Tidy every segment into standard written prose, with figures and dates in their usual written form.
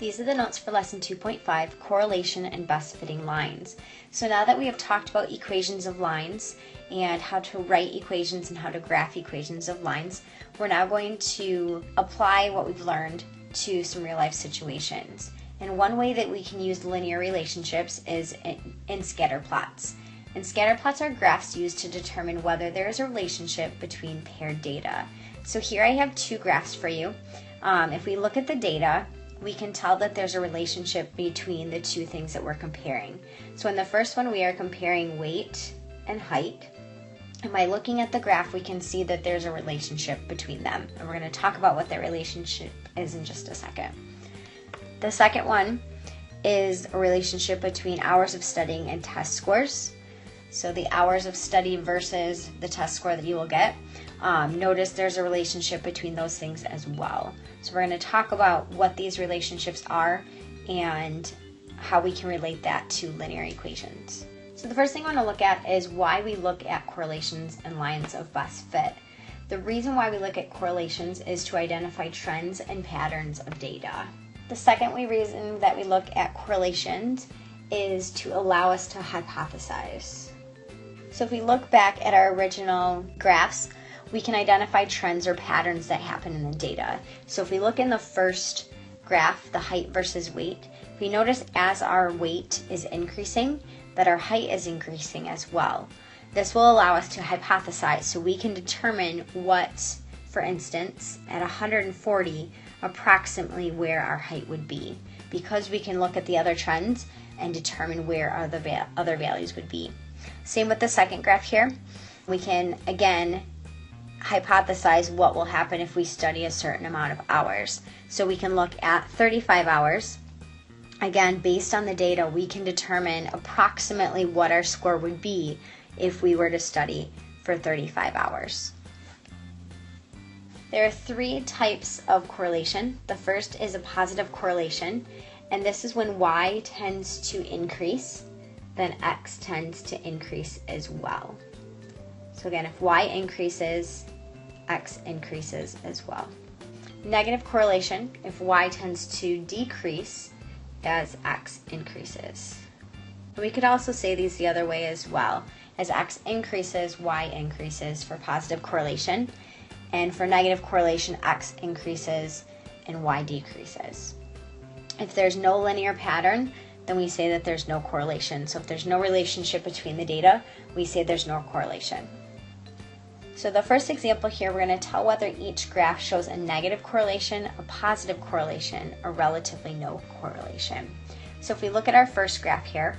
These are the notes for lesson 2.5, correlation and best fitting lines. So now that we have talked about equations of lines and how to write equations and how to graph equations of lines, we're now going to apply what we've learned to some real life situations. And one way that we can use linear relationships is in scatter plots. And scatter plots are graphs used to determine whether there is a relationship between paired data. So here I have two graphs for you. If we look at the data, we can tell that there's a relationship between the two things that we're comparing. So in the first one, we are comparing weight and height. And by looking at the graph, we can see that there's a relationship between them. And we're going to talk about what that relationship is in just a second. The second one is a relationship between hours of studying and test scores. So the hours of study versus the test score that you will get. Notice there's a relationship between those things as well. So we're going to talk about what these relationships are and how we can relate that to linear equations. So the first thing I want to look at is why we look at correlations and lines of best fit. The reason why we look at correlations is to identify trends and patterns of data. The second reason that we look at correlations is to allow us to hypothesize. So if we look back at our original graphs, we can identify trends or patterns that happen in the data. So if we look in the first graph, the height versus weight, we notice as our weight is increasing, that our height is increasing as well. This will allow us to hypothesize so we can determine what, for instance, at 140, approximately where our height would be, because we can look at the other trends and determine where other values would be. Same with the second graph here. We can, again, hypothesize what will happen if we study a certain amount of hours. So we can look at 35 hours. Again, based on the data, we can determine approximately what our score would be if we were to study for 35 hours. There are three types of correlation. The first is a positive correlation, and this is when y tends to increase, then x tends to increase as well. So again, if y increases, x increases as well. Negative correlation, if y tends to decrease as x increases. We could also say these the other way as well. As x increases, y increases for positive correlation. And for negative correlation, x increases and y decreases. If there's no linear pattern, then we say that there's no correlation. So if there's no relationship between the data, we say there's no correlation. So the first example here, we're going to tell whether each graph shows a negative correlation, a positive correlation, or relatively no correlation. So if we look at our first graph here,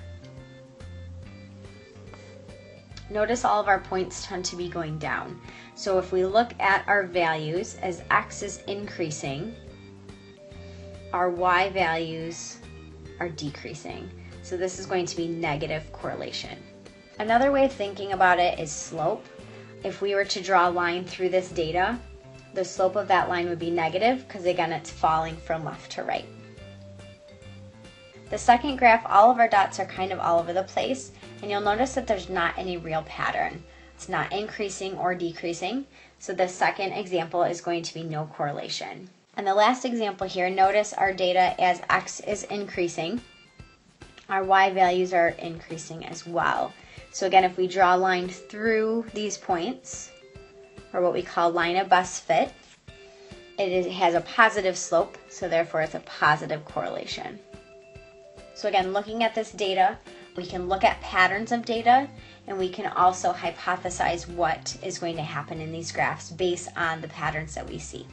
notice all of our points tend to be going down. So if we look at our values, as x is increasing, our y values are decreasing. So this is going to be negative correlation. Another way of thinking about it is slope. If we were to draw a line through this data, the slope of that line would be negative because again, it's falling from left to right. The second graph, all of our dots are kind of all over the place, and you'll notice that there's not any real pattern. It's not increasing or decreasing. So the second example is going to be no correlation. And the last example here, notice our data as x is increasing, our y values are increasing as well. So again, if we draw a line through these points, or what we call line of best fit, it has a positive slope, so therefore it's a positive correlation. So again, looking at this data, we can look at patterns of data, and we can also hypothesize what is going to happen in these graphs based on the patterns that we see.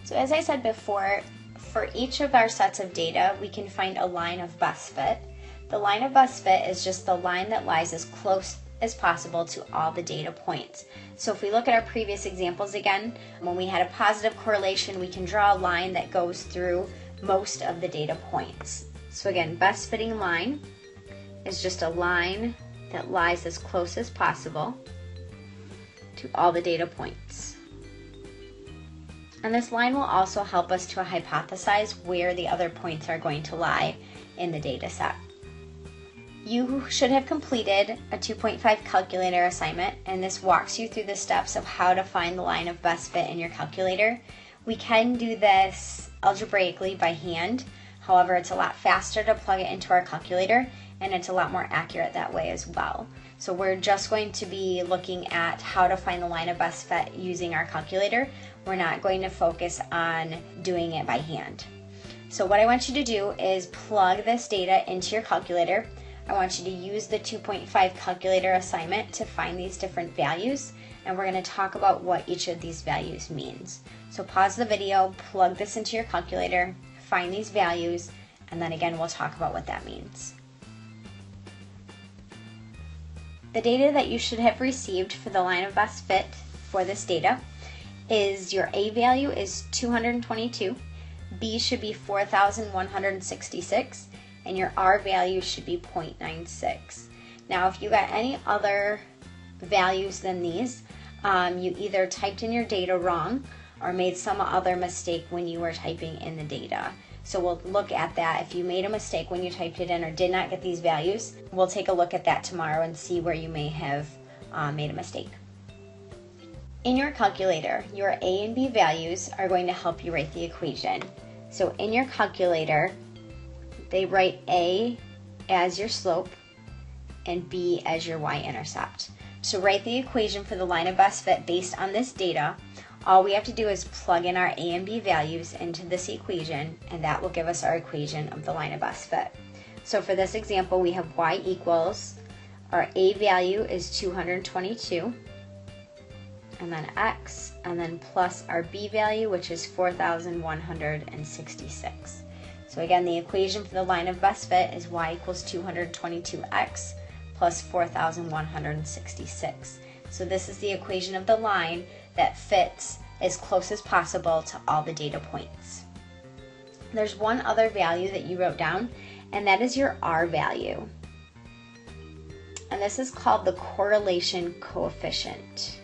So as I said before, for each of our sets of data, we can find a line of best fit. The line of best fit is just the line that lies as close as possible to all the data points. So if we look at our previous examples again, when we had a positive correlation, we can draw a line that goes through most of the data points. So again, best fitting line is just a line that lies as close as possible to all the data points. And this line will also help us to hypothesize where the other points are going to lie in the data set. You should have completed a 2.5 calculator assignment, and this walks you through the steps of how to find the line of best fit in your calculator. We can do this algebraically by hand. However, it's a lot faster to plug it into our calculator, and it's a lot more accurate that way as well. So we're just going to be looking at how to find the line of best fit using our calculator. We're not going to focus on doing it by hand. So what I want you to do is plug this data into your calculator. I want you to use the 2.5 calculator assignment to find these different values, and we're going to talk about what each of these values means. So pause the video, plug this into your calculator, find these values, and then again we'll talk about what that means. The data that you should have received for the line of best fit for this data is your A value is 222, B should be 4,166, and your R value should be 0.96. Now if you got any other values than these, you either typed in your data wrong or made some other mistake when you were typing in the data. So we'll look at that. If you made a mistake when you typed it in or did not get these values, we'll take a look at that tomorrow and see where you may have made a mistake. In your calculator, your A and B values are going to help you write the equation. So in your calculator, they write A as your slope and B as your y-intercept. To write the equation for the line of best fit based on this data, all we have to do is plug in our A and B values into this equation, and that will give us our equation of the line of best fit. So for this example, we have y equals, our A value is 222, and then x, and then plus our B value, which is 4,166. So again, the equation for the line of best fit is y equals 222x plus 4,166. So this is the equation of the line that fits as close as possible to all the data points. There's one other value that you wrote down, and that is your R value. And this is called the correlation coefficient.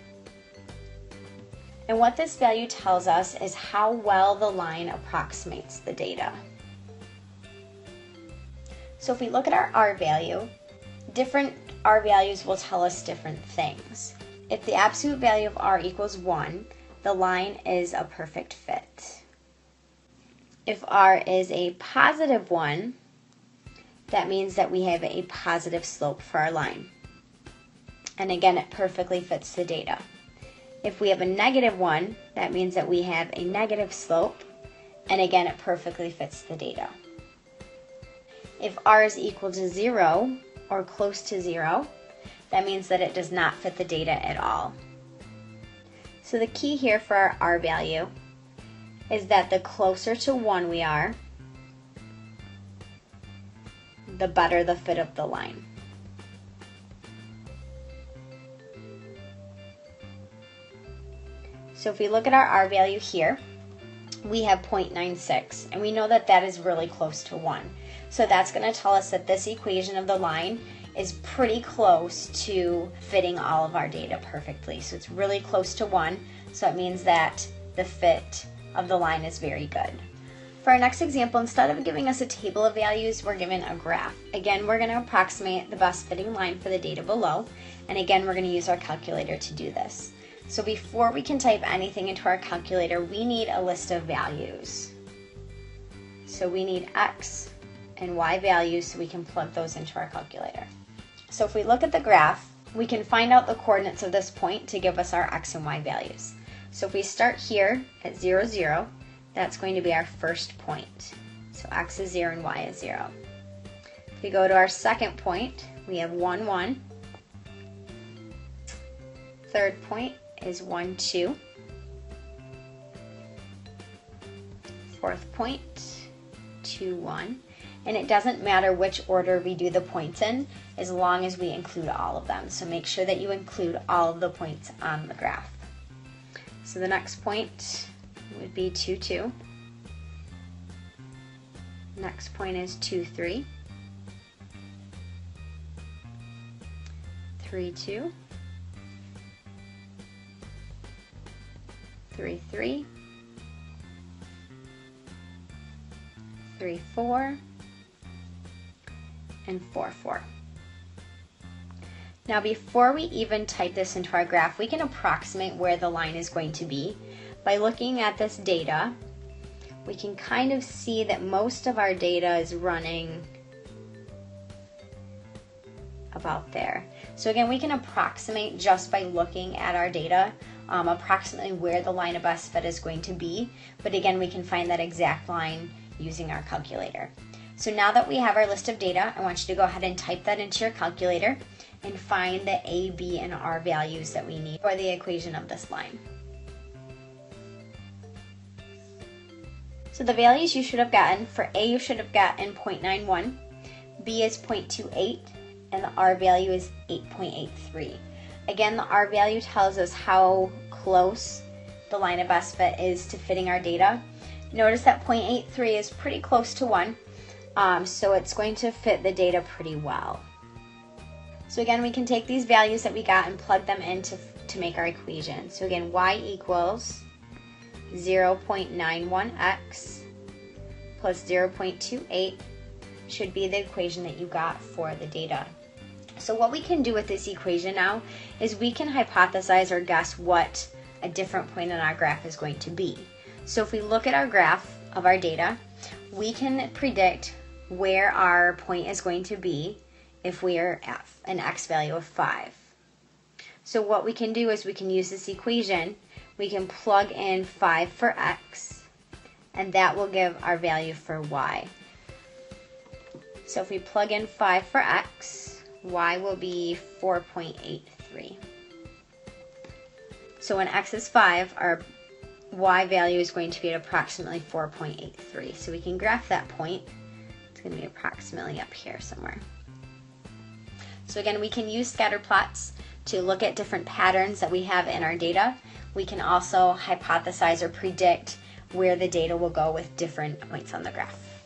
And what this value tells us is how well the line approximates the data. So if we look at our R value, different R values will tell us different things. If the absolute value of R equals 1, the line is a perfect fit. If R is a positive 1, that means that we have a positive slope for our line. And again, it perfectly fits the data. If we have a negative 1, that means that we have a negative slope, and again, it perfectly fits the data. If R is equal to 0 or close to 0, that means that it does not fit the data at all. So the key here for our R value is that the closer to 1 we are, the better the fit of the line. So if we look at our R value here, we have 0.96, and we know that that is really close to 1. So that's going to tell us that this equation of the line is pretty close to fitting all of our data perfectly. So it's really close to 1, so it means that the fit of the line is very good. For our next example, instead of giving us a table of values, we're given a graph. Again, we're going to approximate the best fitting line for the data below, and again, we're going to use our calculator to do this. So before we can type anything into our calculator, we need a list of values. So we need x and y values so we can plug those into our calculator. So if we look at the graph, we can find out the coordinates of this point to give us our x and y values. So if we start here at 0, 0, that's going to be our first point. So x is 0 and y is 0. If we go to our second point, we have 1, 1. Third point is 1, 2. Fourth point, 2, 1. And it doesn't matter which order we do the points in, as long as we include all of them. So make sure that you include all of the points on the graph. So the next point would be 2, 2. Next point is 2, 3. 3, 2. 3, 3. 3, 4. And 4, 4. Now before we even type this into our graph, we can approximate where the line is going to be by looking at this data, we can kind of see that most of our data is running about there. So again, we can approximate just by looking at our data, approximately where the line of best fit is going to be. But again, we can find that exact line using our calculator. So now that we have our list of data, I want you to go ahead and type that into your calculator and find the A, B, and R values that we need for the equation of this line. So the values you should have gotten, for A you should have gotten 0.91, B is 0.28, and the R value is 8.83. Again, the R value tells us how close the line of best fit is to fitting our data. Notice that 0.83 is pretty close to 1, so it's going to fit the data pretty well. So again, we can take these values that we got and plug them in to make our equation. So again, y equals 0.91x plus 0.28 should be the equation that you got for the data. So what we can do with this equation now is we can hypothesize or guess what a different point on our graph is going to be. So if we look at our graph of our data, we can predict where our point is going to be if we are at an x value of 5. So what we can do is we can use this equation. We can plug in 5 for x, and that will give our value for y. So if we plug in 5 for x, y will be 4.83. So when x is 5, our y value is going to be at approximately 4.83. So we can graph that point. It's going to be approximately up here somewhere. So again, we can use scatter plots to look at different patterns that we have in our data. We can also hypothesize or predict where the data will go with different points on the graph.